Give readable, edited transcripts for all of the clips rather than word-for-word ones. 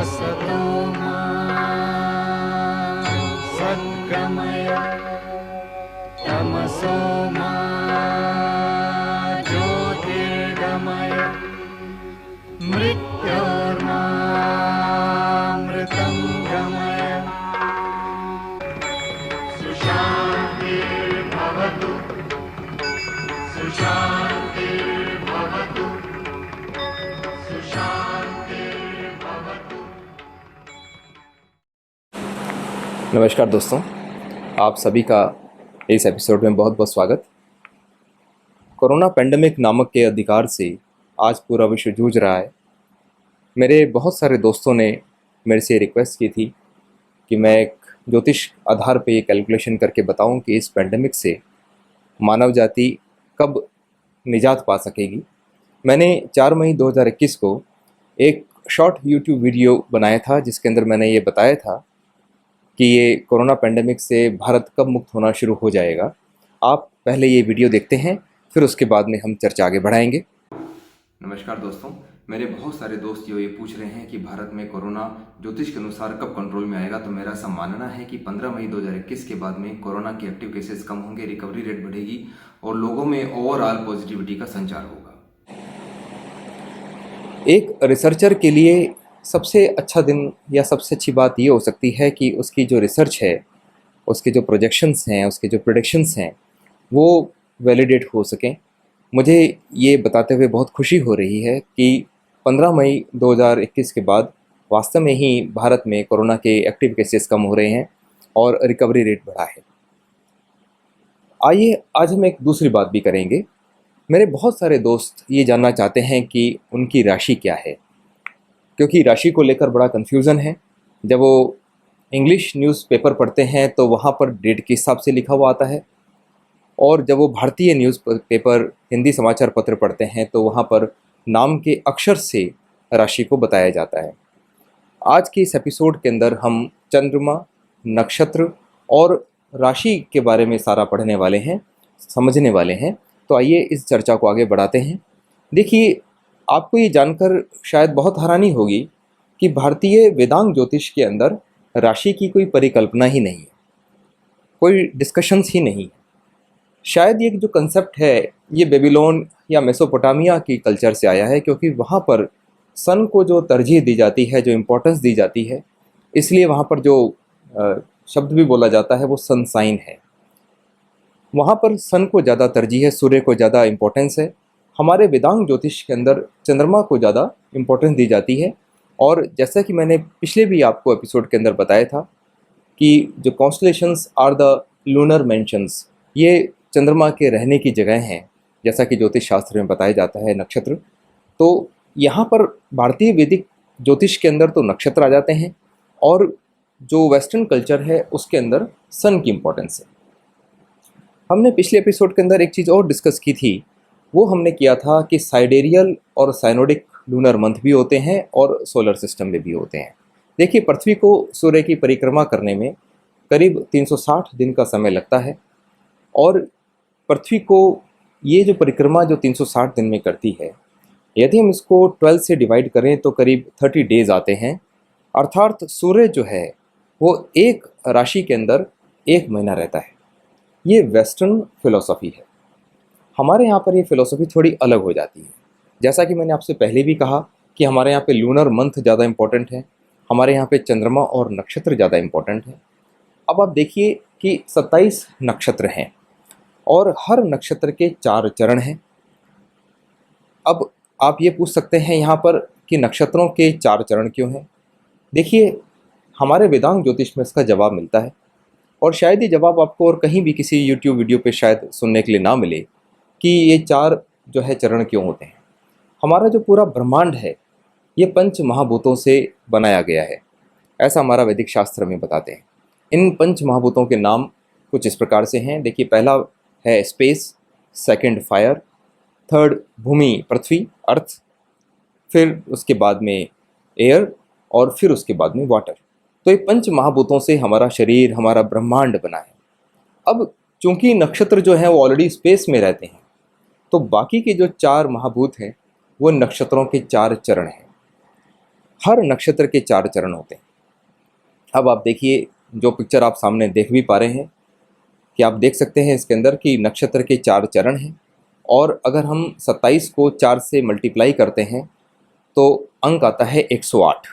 असतो मा सद्गमय तमसो मा ज्योतिर्गमय मृत्योर्मामृतं गमय। सुशान्तिर्भवतु सुशान्तिर्भवतु सुशान्तिर्भवतु। नमस्कार दोस्तों, आप सभी का इस एपिसोड में बहुत बहुत स्वागत। कोरोना पेंडेमिक नामक के अधिकार से आज पूरा विश्व जूझ रहा है। मेरे बहुत सारे दोस्तों ने मेरे से रिक्वेस्ट की थी कि मैं एक ज्योतिष आधार पे ये कैलकुलेशन करके बताऊं कि इस पेंडेमिक से मानव जाति कब निजात पा सकेगी। मैंने 4 मई 2021 को एक शॉर्ट यूट्यूब वीडियो बनाया था जिसके अंदर मैंने ये बताया था कि ये कोरोना पेंडेमिक से भारत कब मुक्त होना शुरू हो जाएगा। आप पहले ये वीडियो देखते हैं, फिर उसके बाद में हम चर्चा आगे बढ़ाएंगे। नमस्कार दोस्तों, मेरे बहुत सारे दोस्त जो ये पूछ रहे हैं कि भारत में कोरोना ज्योतिष के अनुसार कब कंट्रोल में आएगा। तो मेरा ऐसा मानना है कि 15 मई 2021 के बाद में कोरोना के एक्टिव केसेस कम होंगे, रिकवरी रेट बढ़ेगी और लोगों में ओवरऑल पॉजिटिविटी का संचार होगा। एक रिसर्चर के लिए सबसे अच्छा दिन या सबसे अच्छी बात ये हो सकती है कि उसकी जो रिसर्च है, उसके जो प्रोजेक्शंस हैं, उसके जो प्रेडिक्शंस हैं, वो वैलिडेट हो सकें। मुझे ये बताते हुए बहुत खुशी हो रही है कि 15 मई 2021 के बाद वास्तव में ही भारत में कोरोना के एक्टिव केसेस कम हो रहे हैं और रिकवरी रेट बढ़ा है। आइए आज हम एक दूसरी बात भी करेंगे। मेरे बहुत सारे दोस्त ये जानना चाहते हैं कि उनकी राशि क्या है, क्योंकि राशि को लेकर बड़ा कन्फ्यूज़न है। जब वो इंग्लिश न्यूज़पेपर पढ़ते हैं तो वहाँ पर डेट के हिसाब से लिखा हुआ आता है, और जब वो भारतीय न्यूज़पेपर हिंदी समाचार पत्र पढ़ते हैं तो वहाँ पर नाम के अक्षर से राशि को बताया जाता है। आज के इस एपिसोड के अंदर हम चंद्रमा, नक्षत्र और राशि के बारे में सारा पढ़ने वाले हैं, समझने वाले हैं। तो आइए इस चर्चा को आगे बढ़ाते हैं। देखिए, आपको ये जानकर शायद बहुत हैरानी होगी कि भारतीय वेदांग ज्योतिष के अंदर राशि की कोई परिकल्पना ही नहीं है, कोई डिस्कशंस ही नहीं है। शायद ये जो कंसेप्ट है ये बेबीलोन या मेसोपोटामिया की कल्चर से आया है, क्योंकि वहाँ पर सन को जो तरजीह दी जाती है, जो इम्पोर्टेंस दी जाती है, इसलिए वहाँ पर जो शब्द भी बोला जाता है वो सन साइन है। वहाँ पर सन को ज़्यादा तरजीह है, सूर्य को ज़्यादा इम्पोर्टेंस है। हमारे वेदांग ज्योतिष के अंदर चंद्रमा को ज़्यादा इम्पोर्टेंस दी जाती है। और जैसा कि मैंने पिछले भी आपको एपिसोड के अंदर बताया था कि जो constellations are the lunar mansions, ये चंद्रमा के रहने की जगह हैं, जैसा कि ज्योतिष शास्त्र में बताया जाता है। नक्षत्र, तो यहाँ पर भारतीय वैदिक ज्योतिष के अंदर तो नक्षत्र आ जाते हैं, और जो वेस्टर्न कल्चर है उसके अंदर सन की इम्पोर्टेंस है। हमने पिछले एपिसोड के अंदर एक चीज़ और डिस्कस की थी, वो हमने किया था कि साइडेरियल और साइनोडिक लूनर मंथ भी होते हैं और सोलर सिस्टम में भी होते हैं। देखिए, पृथ्वी को सूर्य की परिक्रमा करने में करीब 360 दिन का समय लगता है, और पृथ्वी को ये जो परिक्रमा जो 360 दिन में करती है, यदि हम इसको 12 से डिवाइड करें तो करीब 30 डेज आते हैं। अर्थात सूर्य जो है वो एक राशि के अंदर 1 महीना रहता है। ये वेस्टर्न फिलॉसफी है। हमारे यहाँ पर ये फिलॉसफी थोड़ी अलग हो जाती है। जैसा कि मैंने आपसे पहले भी कहा कि हमारे यहाँ पे लूनर मंथ ज़्यादा इम्पोर्टेंट है, हमारे यहाँ पे चंद्रमा और नक्षत्र ज़्यादा इम्पोर्टेंट है। अब आप देखिए कि 27 नक्षत्र हैं और हर नक्षत्र के 4 चरण हैं। अब आप ये पूछ सकते हैं यहाँ पर कि नक्षत्रों के 4 चरण क्यों हैं। देखिए, हमारे वेदांग ज्योतिष में इसका जवाब मिलता है, और शायद ये जवाब आपको और कहीं भी किसी यूट्यूब वीडियो पे शायद सुनने के लिए ना मिले कि ये 4 जो है चरण क्यों होते हैं। हमारा जो पूरा ब्रह्मांड है ये 5 महाभूतों से बनाया गया है, ऐसा हमारा वैदिक शास्त्र में बताते हैं। इन 5 महाभूतों के नाम कुछ इस प्रकार से हैं। देखिए, पहला है स्पेस, सेकंड फायर, थर्ड भूमि पृथ्वी अर्थ, फिर उसके बाद में एयर, और फिर उसके बाद में वाटर। तो ये 5 महाभूतों से हमारा शरीर, हमारा ब्रह्मांड बना है। अब चूंकि नक्षत्र जो है वो ऑलरेडी स्पेस में रहते हैं, तो बाकी के जो 4 महाभूत हैं वो नक्षत्रों के 4 चरण हैं। हर नक्षत्र के 4 चरण होते हैं। अब आप देखिए, जो पिक्चर आप सामने देख भी पा रहे हैं कि आप देख सकते हैं इसके अंदर कि नक्षत्र के 4 चरण हैं, और अगर हम 27 को 4 से मल्टीप्लाई करते हैं तो अंक आता है 108।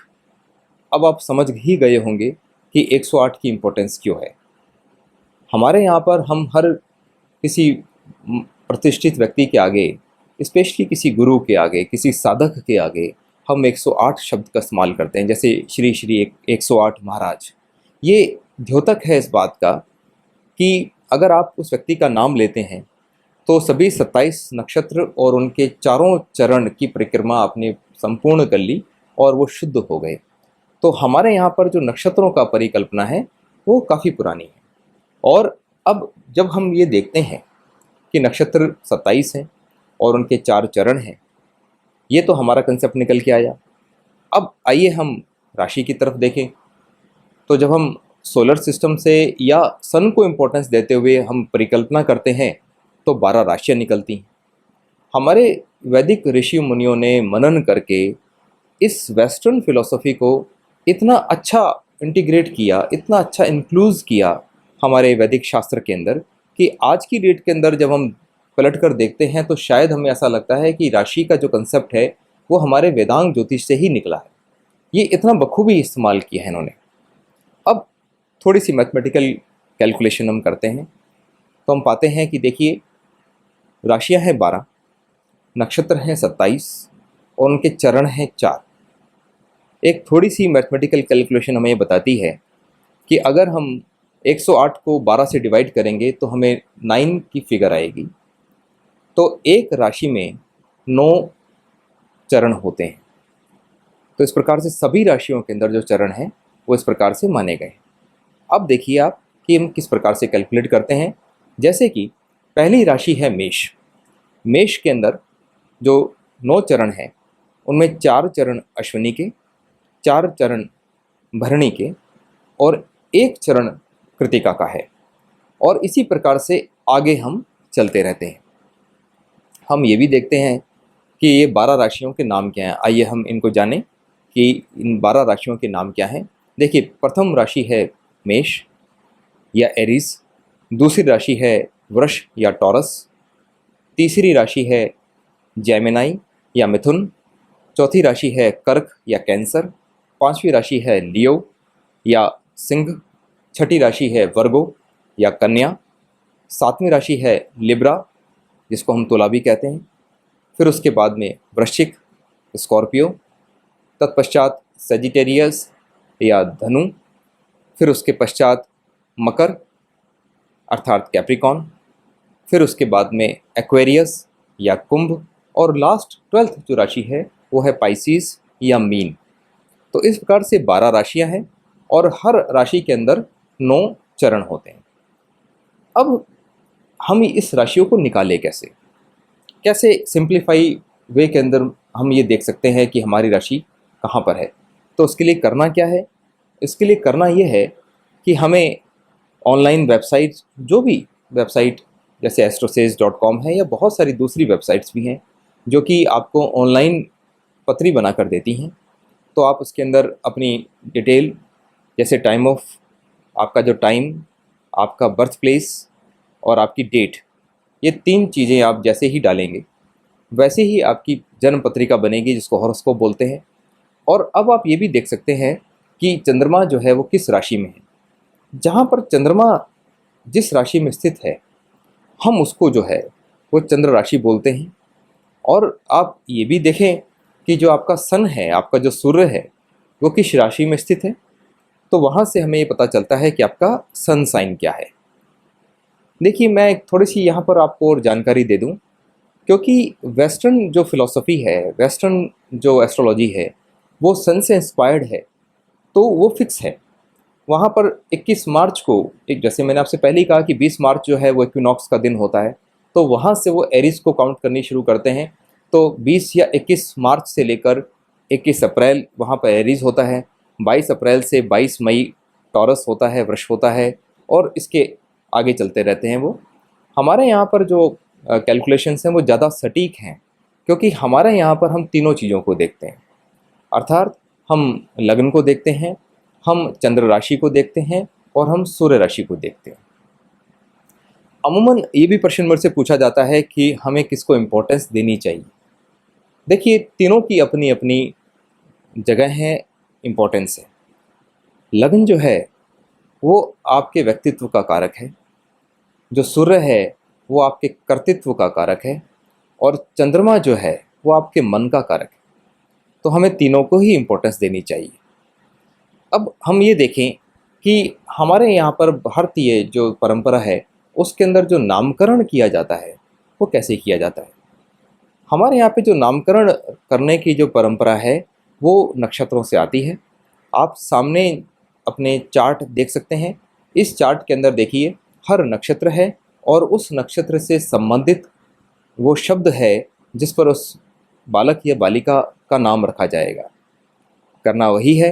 अब आप समझ ही गए होंगे कि 108 की इम्पोर्टेंस क्यों है। हमारे यहाँ पर हम हर किसी प्रतिष्ठित व्यक्ति के आगे, स्पेशली किसी गुरु के आगे, किसी साधक के आगे हम 108 शब्द का इस्तेमाल करते हैं, जैसे श्री श्री 108 महाराज। ये द्योतक है इस बात का कि अगर आप उस व्यक्ति का नाम लेते हैं तो सभी 27 नक्षत्र और उनके चारों चरण की परिक्रमा आपने संपूर्ण कर ली और वो शुद्ध हो गए। तो हमारे यहाँ पर जो नक्षत्रों का परिकल्पना है वो काफ़ी पुरानी है। और अब जब हम ये देखते हैं कि नक्षत्र 27 हैं और उनके 4 चरण हैं, ये तो हमारा कंसेप्ट निकल के आया। अब आइए हम राशि की तरफ देखें। तो जब हम सोलर सिस्टम से या सन को इम्पोर्टेंस देते हुए हम परिकल्पना करते हैं तो 12 राशियाँ निकलती हैं। हमारे वैदिक ऋषि मुनियों ने मनन करके इस वेस्टर्न फिलॉसफी को इतना अच्छा इंटीग्रेट किया, इतना अच्छा इंक्लूज किया हमारे वैदिक शास्त्र के अंदर कि आज की डेट के अंदर जब हम पलट कर देखते हैं तो शायद हमें ऐसा लगता है कि राशि का जो कंसेप्ट है वो हमारे वेदांग ज्योतिष से ही निकला है। ये इतना बखूबी इस्तेमाल किया है इन्होंने। अब थोड़ी सी मैथमेटिकल कैलकुलेशन हम करते हैं तो हम पाते हैं कि देखिए, राशियां हैं 12, नक्षत्र हैं 27 और उनके चरण हैं 4। एक थोड़ी सी मैथमेटिकल कैलकुलेशन हमें ये बताती है कि अगर हम 108 को 12 से डिवाइड करेंगे तो हमें 9 की फिगर आएगी। तो एक राशि में 9 चरण होते हैं। तो इस प्रकार से सभी राशियों के अंदर जो चरण हैं वो इस प्रकार से माने गए। अब देखिए आप कि हम किस प्रकार से कैलकुलेट करते हैं। जैसे कि पहली राशि है मेष। मेष के अंदर जो 9 चरण हैं उनमें 4 चरण अश्विनी के, 4 चरण भरणी के और 1 चरण कृतिका का है। और इसी प्रकार से आगे हम चलते रहते हैं। हम ये भी देखते हैं कि ये 12 राशियों के नाम क्या हैं। आइए हम इनको जानें कि इन 12 राशियों के नाम क्या हैं। देखिए, प्रथम राशि है मेष या एरीज, दूसरी राशि है वृष या टॉरस, तीसरी राशि है जेमिनाई या मिथुन, चौथी राशि है कर्क या कैंसर, पांचवी राशि है लियो या सिंह, छठी राशि है वर्गो या कन्या, सातवीं राशि है लिब्रा जिसको हम तुला भी कहते हैं, फिर उसके बाद में वृश्चिक, स्कॉर्पियो, तत्पश्चात सेजिटेरियस या धनु, फिर उसके पश्चात मकर अर्थात कैप्रिकॉन, फिर उसके बाद में एक्वेरियस या कुंभ, और लास्ट 12th जो राशि है वो है पाइसिस या मीन। तो इस प्रकार से 12 राशियां हैं और हर राशि के अंदर 9 चरण होते हैं। अब हम इस राशियों को निकालें कैसे? कैसे सिंप्लीफाई वे के अंदर हम ये देख सकते हैं कि हमारी राशि कहाँ पर है? तो उसके लिए करना क्या है? इसके लिए करना ये है कि हमें ऑनलाइन वेबसाइट, जो भी वेबसाइट जैसे astrosage.com है या बहुत सारी दूसरी वेबसाइट्स भी हैं जो कि आपको ऑनलाइन पत्री बना कर देती हैं। तो आप उसके अंदर अपनी डिटेल जैसे टाइम ऑफ, आपका जो टाइम, आपका बर्थ प्लेस और आपकी डेट, ये 3 चीज़ें आप जैसे ही डालेंगे वैसे ही आपकी जन्म पत्रिका बनेगी जिसको हॉरोस्कोप बोलते हैं। और अब आप ये भी देख सकते हैं कि चंद्रमा जो है वो किस राशि में है। जहाँ पर चंद्रमा जिस राशि में स्थित है हम उसको जो है वो चंद्र राशि बोलते हैं। और आप ये भी देखें कि जो आपका सन है, आपका जो सूर्य है, वो किस राशि में स्थित है। तो वहाँ से हमें ये पता चलता है कि आपका सन साइन क्या है। देखिए, मैं एक थोड़ी सी यहाँ पर आपको और जानकारी दे दूँ, क्योंकि वेस्टर्न जो फिलॉसफी है, वेस्टर्न जो एस्ट्रोलॉजी है, वो सन से इंस्पायर्ड है, तो वो फिक्स है। वहाँ पर 21 मार्च को, एक जैसे मैंने आपसे पहले ही कहा कि 20 मार्च जो है वो इक्विनॉक्स का दिन होता है, तो वहाँ से वो एरीज को काउंट करनी शुरू करते हैं। तो 20 या 21 मार्च से लेकर 21 अप्रैल वहाँ पर एरीज होता है, 22 अप्रैल से 22 मई टॉरस होता है, वृष होता है, और इसके आगे चलते रहते हैं। वो हमारे यहाँ पर जो कैलकुलेशंस हैं वो ज़्यादा सटीक हैं, क्योंकि हमारे यहाँ पर हम तीनों चीज़ों को देखते हैं। अर्थात हम लग्न को देखते हैं, हम चंद्र राशि को देखते हैं और हम सूर्य राशि को देखते हैं। अमूमन ये भी प्रश्न मेरे से पूछा जाता है कि हमें किसको इम्पोर्टेंस देनी चाहिए। देखिए, तीनों की अपनी अपनी जगह है, इम्पोर्टेंस है। लग्न जो है वो आपके व्यक्तित्व का कारक है, जो सूर्य है वो आपके कर्तृत्व का कारक है और चंद्रमा जो है वो आपके मन का कारक है। तो हमें तीनों को ही इम्पोर्टेंस देनी चाहिए। अब हम ये देखें कि हमारे यहाँ पर भारतीय जो परंपरा है उसके अंदर जो नामकरण किया जाता है वो कैसे किया जाता है। हमारे यहाँ पे जो नामकरण करने की जो परंपरा है वो नक्षत्रों से आती है। आप सामने अपने चार्ट देख सकते हैं। इस चार्ट के अंदर देखिए, हर नक्षत्र है और उस नक्षत्र से संबंधित वो शब्द है जिस पर उस बालक या बालिका का नाम रखा जाएगा। करना वही है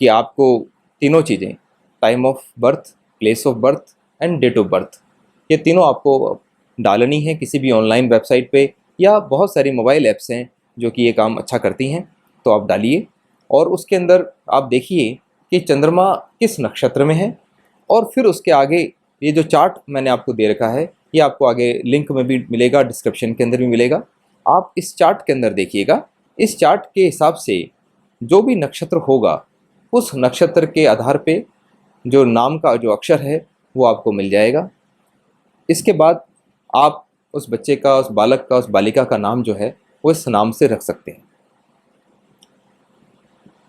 कि आपको तीनों चीज़ें, time of birth, place of birth and date of birth, ये तीनों आपको डालनी है किसी भी ऑनलाइन वेबसाइट पे, या बहुत सारी मोबाइल ऐप्स हैं जो कि ये काम अच्छा करती हैं, तो आप डालिए और उसके अंदर आप देखिए कि चंद्रमा किस नक्षत्र में है। और फिर उसके आगे ये जो चार्ट मैंने आपको दे रखा है ये आपको आगे लिंक में भी मिलेगा, डिस्क्रिप्शन के अंदर भी मिलेगा। आप इस चार्ट के अंदर देखिएगा। इस चार्ट के हिसाब से जो भी नक्षत्र होगा उस नक्षत्र के आधार पे जो नाम का जो अक्षर है वो आपको मिल जाएगा। इसके बाद आप उस बच्चे का, उस बालक का, उस बालिका का नाम जो है वो इस नाम से रख सकते हैं।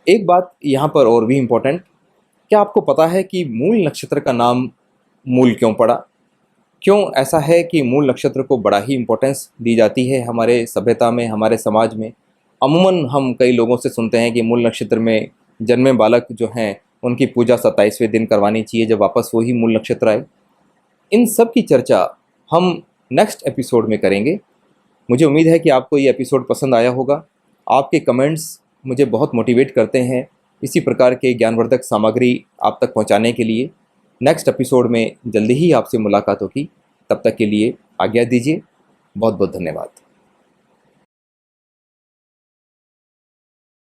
एक बात यहाँ पर और भी इम्पोर्टेंट, क्या आपको पता है कि मूल नक्षत्र का नाम मूल क्यों पड़ा? क्यों ऐसा है कि मूल नक्षत्र को बड़ा ही इम्पोर्टेंस दी जाती है हमारे सभ्यता में, हमारे समाज में? अमूमन हम कई लोगों से सुनते हैं कि मूल नक्षत्र में जन्मे बालक जो हैं उनकी पूजा 27वें दिन करवानी चाहिए जब वापस वही मूल नक्षत्र आए। इन सब की चर्चा हम नेक्स्ट एपिसोड में करेंगे। मुझे उम्मीद है कि आपको ये एपिसोड पसंद आया होगा। आपके कमेंट्स मुझे बहुत मोटिवेट करते हैं इसी प्रकार के ज्ञानवर्धक सामग्री आप तक पहुंचाने के लिए। नेक्स्ट एपिसोड में जल्दी ही आपसे मुलाकात होगी। तब तक के लिए आज्ञा दीजिए। बहुत बहुत धन्यवाद।